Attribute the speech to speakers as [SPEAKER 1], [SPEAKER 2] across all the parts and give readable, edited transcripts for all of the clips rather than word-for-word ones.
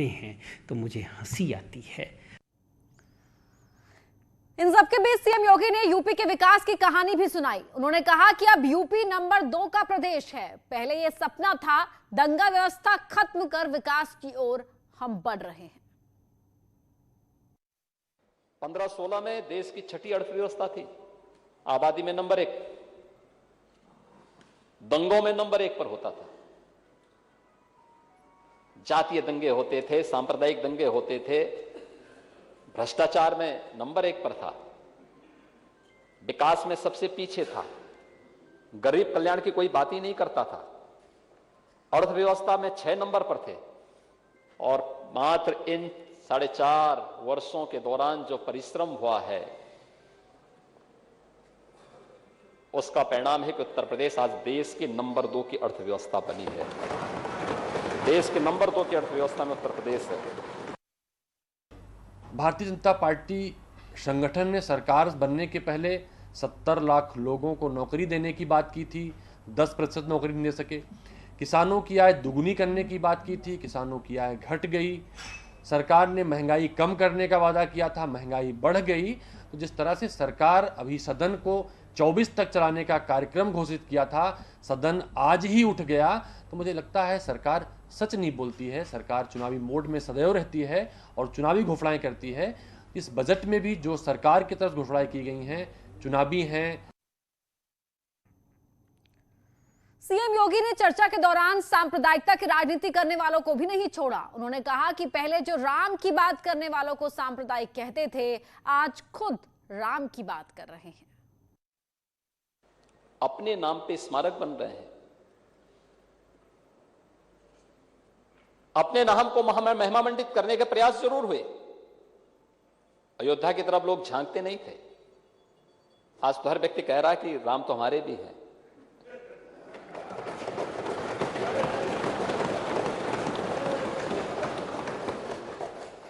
[SPEAKER 1] हैं तो मुझे हंसी आती है।
[SPEAKER 2] इन सबके बीच सीएम योगी ने यूपी के विकास की कहानी भी सुनाई। उन्होंने कहा कि अब यूपी नंबर 2 का प्रदेश है। पहले यह सपना था, दंगा व्यवस्था खत्म कर विकास की ओर हम बढ़ रहे हैं।
[SPEAKER 3] 15-16 में देश की छठी अर्थव्यवस्था थी, आबादी में नंबर 1, दंगों में नंबर 1 पर होता था। जातीय दंगे होते थे, सांप्रदायिक दंगे होते थे, भ्रष्टाचार में नंबर 1 पर था, विकास में सबसे पीछे था, गरीब कल्याण की कोई बात ही नहीं करता था, अर्थव्यवस्था में 6 नंबर पर थे। और मात्र इन 4.5 वर्षों के दौरान जो परिश्रम हुआ है उसका परिणाम है कि उत्तर प्रदेश आज देश के नंबर 2 की अर्थव्यवस्था बनी है। देश के नंबर 2 की अर्थव्यवस्था में उत्तर प्रदेश है।
[SPEAKER 4] भारतीय जनता पार्टी संगठन ने सरकार बनने के पहले 70 लाख लोगों को नौकरी देने की बात की थी, 10% नौकरी नहीं दे सके। किसानों की आय दुगुनी करने की बात की थी, किसानों की आय घट गई। सरकार ने महंगाई कम करने का वादा किया था, महंगाई बढ़ गई। तो जिस तरह से सरकार अभी सदन को 24 तक चलाने का कार्यक्रम घोषित किया था, सदन आज ही उठ गया, तो मुझे लगता है सरकार सच नहीं बोलती है। सरकार चुनावी मोड में सदैव रहती है और चुनावी घोषणाएं करती है। इस बजट में भी जो सरकार की तरफ घोषणाएं की गई हैं चुनावी हैं।
[SPEAKER 2] सीएम योगी ने चर्चा के दौरान सांप्रदायिकता की राजनीति करने वालों को भी नहीं छोड़ा। उन्होंने कहा कि पहले जो राम की बात करने वालों को सांप्रदायिक कहते थे, आज खुद राम की बात कर रहे हैं।
[SPEAKER 3] अपने नाम पे स्मारक बन रहे हैं, अपने नाम को महिमामंडित करने के प्रयास जरूर हुए। अयोध्या की तरफ लोग झांकते नहीं थे। आज तो हर व्यक्ति कह रहा है कि राम तो हमारे भी हैं।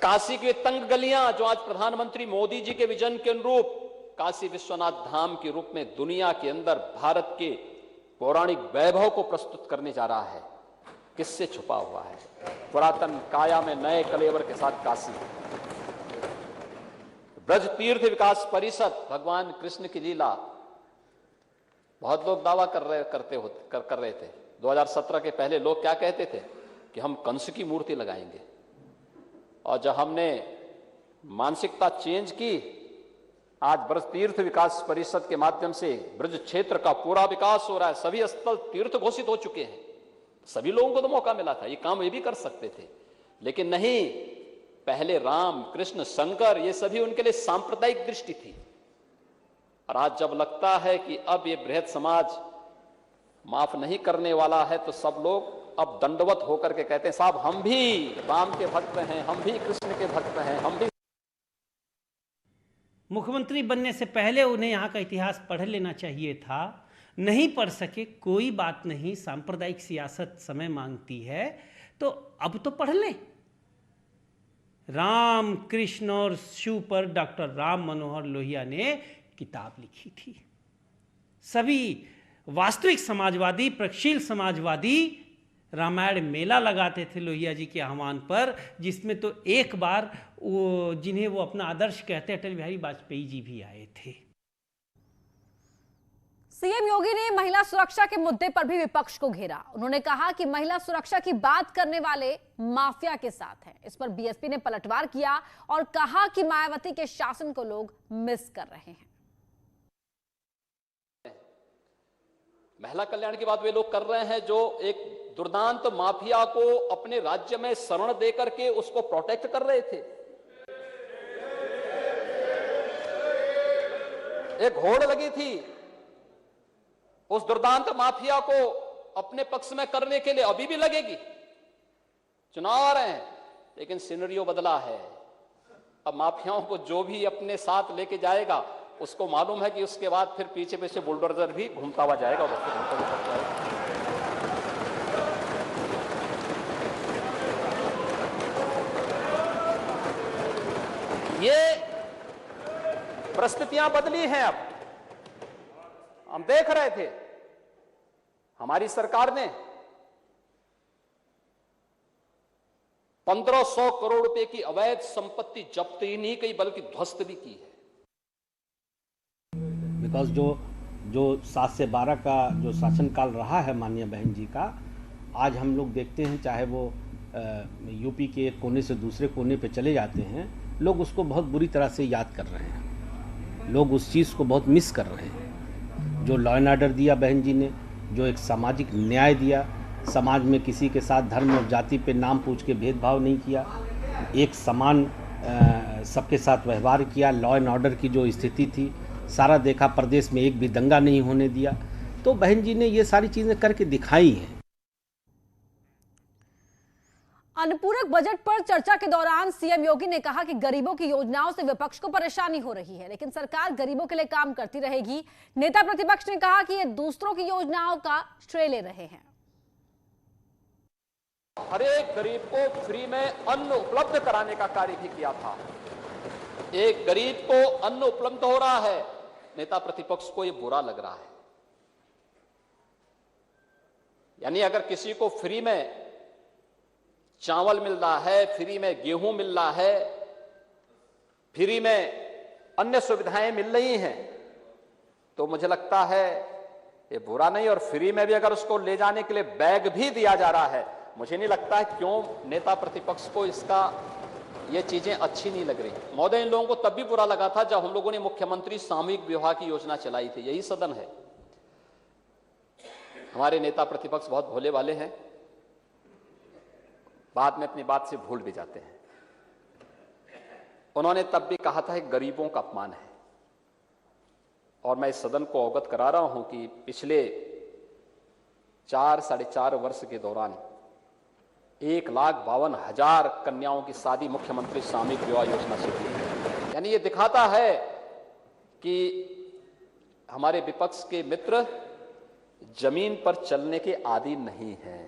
[SPEAKER 3] काशी की तंग गलियां जो आज प्रधानमंत्री मोदी जी के विजन के अनुरूप काशी विश्वनाथ धाम के रूप में दुनिया के अंदर भारत के पौराणिक वैभव को प्रस्तुत करने जा रहा है, किससे छुपा हुआ है? पुरातन काया में नए कलेवर के साथ काशी। ब्रज तीर्थ विकास परिषद, भगवान कृष्ण की लीला। बहुत लोग दावा कर रहे थे 2017 के पहले लोग क्या कहते थे कि हम कंस की मूर्ति लगाएंगे। और जब हमने मानसिकता चेंज की, आज ब्रज तीर्थ विकास परिषद के माध्यम से ब्रज क्षेत्र का पूरा विकास हो रहा है। सभी स्थल तीर्थ घोषित हो चुके हैं। सभी लोगों को तो मौका मिला था, ये काम ये भी कर सकते थे, लेकिन नहीं। पहले राम, कृष्ण, शंकर, ये सभी उनके लिए सांप्रदायिक दृष्टि थी। और आज जब लगता है कि अब ये बृहद समाज माफ नहीं करने वाला है, तो सब लोग अब दंडवत होकर के कहते हैं, साहब हम भी राम के भक्त हैं, हम भी कृष्ण के भक्त हैं, हम भी।
[SPEAKER 1] मुख्यमंत्री बनने से पहले उन्हें यहाँ का इतिहास पढ़ लेना चाहिए था। नहीं पढ़ सके, कोई बात नहीं, सांप्रदायिक सियासत समय मांगती है, तो अब तो पढ़ लें। राम, कृष्ण और शिव पर डॉक्टर राम मनोहर लोहिया ने किताब लिखी थी। सभी वास्तविक समाजवादी, प्रगतिशील समाजवादी रामायण मेला लगाते थे लोहिया जी के आह्वान पर, जिसमें तो एक बार जिन्हें वो अपना आदर्श कहते अटल बिहारी वाजपेयी जी भी आए थे।
[SPEAKER 2] सीएम योगी ने महिला सुरक्षा के मुद्दे पर भी विपक्ष को घेरा। उन्होंने कहा कि महिला सुरक्षा की बात करने वाले माफिया के साथ हैं। इस पर बीएसपी ने पलटवार किया और कहा कि मायावती के शासन को लोग मिस कर रहे हैं।
[SPEAKER 3] महिला कल्याण की बात वे लोग कर रहे हैं जो एक दुर्दांत माफिया को अपने राज्य में शरण देकर के उसको प्रोटेक्ट कर रहे थे। एक होड़ लगी थी उस दुर्दांत माफिया को अपने पक्ष में करने के लिए, अभी भी लगेगी। चुनाव आ रहे हैं, लेकिन सिनेरियो बदला है। अब माफियाओं को जो भी अपने साथ लेके जाएगा, उसको मालूम है कि उसके बाद फिर पीछे पीछे बुलडोजर भी घूमता हुआ जाएगा और उसको घूमता हुआ जाएगा। ये परिस्थितियां बदली हैं। अब हम देख रहे थे हमारी सरकार ने 1500 करोड़ रुपए की अवैध संपत्ति जब्त ही नहीं की बल्कि ध्वस्त भी की है।
[SPEAKER 5] बिकॉज जो 7 से 12 का जो शासनकाल रहा है माननीय बहन जी का, आज हम लोग देखते हैं चाहे वो यूपी के एक कोने से दूसरे कोने पे चले जाते हैं, लोग उसको बहुत बुरी तरह से याद कर रहे हैं, लोग उस चीज़ को बहुत मिस कर रहे हैं। जो लॉ एंड ऑर्डर दिया बहन जी ने, जो एक सामाजिक न्याय दिया, समाज में किसी के साथ धर्म और जाति पे नाम पूछ के भेदभाव नहीं किया, एक समान सबके साथ व्यवहार किया, लॉ एंड ऑर्डर की जो स्थिति थी सारा देखा, प्रदेश में एक भी दंगा नहीं होने दिया। तो बहन जी ने ये सारी चीज़ें करके दिखाई हैं।
[SPEAKER 2] अनुपूरक बजट पर चर्चा के दौरान सीएम योगी ने कहा कि गरीबों की योजनाओं से विपक्ष को परेशानी हो रही है, लेकिन सरकार गरीबों के लिए काम करती रहेगी। नेता प्रतिपक्ष ने कहा कि ये दूसरों की योजनाओं का श्रेय ले रहे हैं।
[SPEAKER 3] हर एक गरीब को फ्री में अन्न उपलब्ध कराने का कार्य भी किया था। एक गरीब को अन्न उपलब्ध हो रहा है, नेता प्रतिपक्ष को यह बुरा लग रहा है। यानी अगर किसी को फ्री में चावल मिल रहा है, फ्री में गेहूं मिल रहा है, फ्री में अन्य सुविधाएं मिल रही हैं, तो मुझे लगता है ये बुरा नहीं। और फ्री में भी अगर उसको ले जाने के लिए बैग भी दिया जा रहा है, मुझे नहीं लगता है क्यों नेता प्रतिपक्ष को इसका ये चीजें अच्छी नहीं लग रही। महोदय, इन लोगों को तब भी बुरा लगा था जब हम लोगों ने मुख्यमंत्री सामूहिक विवाह की योजना चलाई थी। यही सदन है। हमारे नेता प्रतिपक्ष बहुत भोले वाले हैं, बाद में अपनी बात से भूल भी जाते हैं। उन्होंने तब भी कहा था कि गरीबों का अपमान है। और मैं इस सदन को अवगत करा रहा हूं कि पिछले 4-4.5 वर्ष के दौरान 1,52,000 कन्याओं की शादी मुख्यमंत्री सामूहिक विवाह योजना से की है। यानी ये दिखाता है कि हमारे विपक्ष के मित्र जमीन पर चलने के आदी नहीं हैं।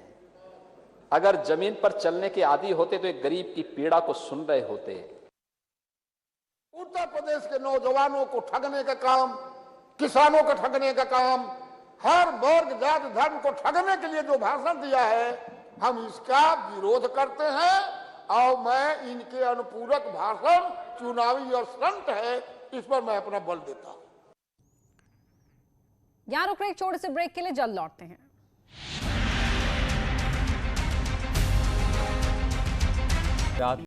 [SPEAKER 3] अगर जमीन पर चलने के आदी होते तो एक गरीब की पीड़ा को सुन रहे होते।
[SPEAKER 6] उत्तर प्रदेश के नौजवानों को ठगने का काम, किसानों को ठगने का काम, हर वर्ग जाति धर्म को ठगने के लिए जो भाषण दिया है, हम इसका विरोध करते हैं। और मैं इनके अनुपूरक भाषण चुनावी और स्टंट है, इस पर मैं अपना बल देता हूं।
[SPEAKER 2] यहां रुक रहे एक छोटे से ब्रेक के लिए, जल्द लौटते हैं।
[SPEAKER 7] रात